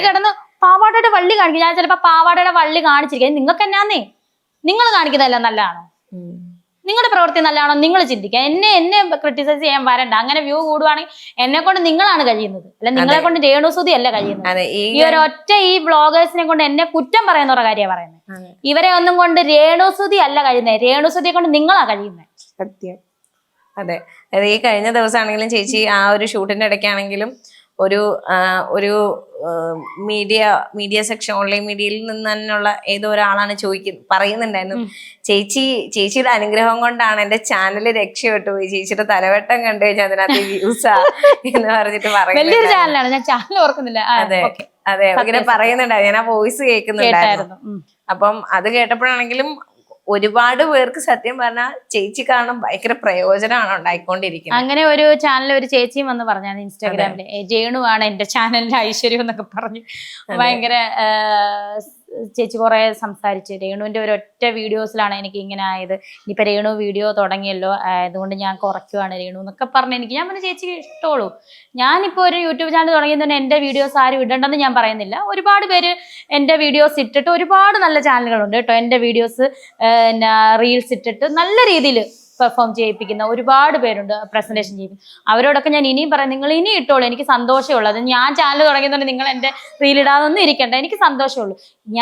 കിടന്ന് പാവാടയുടെ വള്ളി കാണിക്കും. ഞാൻ ചിലപ്പോ പാവാടയുടെ വള്ളി കാണിച്ചിരിക്കും. നിങ്ങൾക്ക് എന്നാന്നേ, നിങ്ങൾ കാണിക്കുന്നതല്ല നല്ലതാണോ? നിങ്ങളുടെ പ്രവൃത്തി നല്ലതാണോ നിങ്ങൾ ചിന്തിക്കുക. എന്നെ ക്രിട്ടിസൈസ് ചെയ്യാൻ വരണ്ട. അങ്ങനെ വ്യൂ കൂടുവാണെങ്കിൽ എന്നെ കൊണ്ട് നിങ്ങളാണ് കഴിയുന്നത്, അല്ല നിങ്ങളെ കൊണ്ട് രേണുസുതി അല്ല കഴിയുന്നത്. ഈ ഒരൊറ്റ ഈ ബ്ലോഗേഴ്സിനെ കൊണ്ട് എന്നെ കുറ്റം പറയുന്ന കാര്യമാണ് പറയുന്നത്. ഇവരെ ഒന്നും കൊണ്ട് രേണുസുതി അല്ല കഴിയുന്നത്, രേണുസുതിയെ കൊണ്ട് നിങ്ങളാ കഴിയുന്നത്. സത്യം. അതെ, അതെ. ഈ കഴിഞ്ഞ ദിവസമാണെങ്കിലും ചേച്ചി ആ ഒരു ഷൂട്ടിന്റെ ഇടയ്ക്കാണെങ്കിലും ഒരു മീഡിയ സെക്ഷൻ, ഓൺലൈൻ മീഡിയയിൽ നിന്ന് തന്നെയുള്ള ഏതോ ഒരാളാണ് പറയുന്നുണ്ടായിരുന്നു, ചേച്ചിയുടെ അനുഗ്രഹം കൊണ്ടാണ് എന്റെ ചാനൽ രക്ഷപ്പെട്ടു പോയി, ചേച്ചിയുടെ തലവെട്ടം കണ്ടു കഴിഞ്ഞാൽ അതിനകത്ത് വ്യൂസാ എന്ന് പറഞ്ഞിട്ട് പറയുന്നത്. അതെ അതെ, ഇങ്ങനെ പറയുന്നുണ്ടായിരുന്നു. ഞാൻ ആ വോയിസ് കേൾക്കുന്നുണ്ടായിരുന്നു. അപ്പം അത് കേട്ടപ്പോഴാണെങ്കിലും ഒരുപാട് പേർക്ക് സത്യം പറഞ്ഞാൽ ചേച്ചി കാരണം ഭയങ്കര പ്രയോജനമാണ് ഉണ്ടായിക്കൊണ്ടിരിക്കുന്നത്. അങ്ങനെ ഒരു ചാനൽ ഒരു ചേച്ചിയും വന്ന് പറഞ്ഞാൽ ഇൻസ്റ്റാഗ്രാമില്, ജേണു ആണ് എന്റെ ചാനലിന്റെ ഐശ്വര്യം എന്നൊക്കെ പറഞ്ഞു. ഭയങ്കര ചേച്ചി കുറെ സംസാരിച്ച്. രേണുവിന്റെ ഒരൊറ്റ വീഡിയോസിലാണ് എനിക്ക് ഇങ്ങനെ ആയത്. ഇനിയിപ്പോ രേണു വീഡിയോ തുടങ്ങിയല്ലോ, അതുകൊണ്ട് ഞാൻ കുറയ്ക്കുവാണ് രേണു എന്നൊക്കെ പറഞ്ഞ് എനിക്ക്. ഞാൻ പറഞ്ഞ ചേച്ചിക്ക് ഇഷ്ടമുള്ളൂ. ഞാനിപ്പോ ഒരു യൂട്യൂബ് ചാനൽ തുടങ്ങിയത് തന്നെ എന്റെ വീഡിയോസ് ആരും ഇടണ്ടെന്ന് ഞാൻ പറയുന്നില്ല. ഒരുപാട് പേര് എന്റെ വീഡിയോസ് ഇട്ടിട്ട് ഒരുപാട് നല്ല ചാനലുകളുണ്ട് കേട്ടോ. എന്റെ വീഡിയോസ് റീൽസ് ഇട്ടിട്ട് നല്ല രീതിയിൽ പെർഫോം ചെയ്യിപ്പിക്കുന്ന ഒരുപാട് പേരുണ്ട്, പ്രസന്റേഷൻ ചെയ്യിപ്പിക്കും. അവരോടൊക്കെ ഞാൻ ഇനിയും പറയാം, നിങ്ങൾ ഇനി ഇട്ടോളൂ, എനിക്ക് സന്തോഷമുള്ളൂ. അത് ഞാൻ ചാനൽ തുടങ്ങിയതുകൊണ്ട് നിങ്ങൾ എന്റെ റീൽ ഇടാതൊന്നും ഇരിക്കണ്ട, എനിക്ക് സന്തോഷമുള്ളൂ.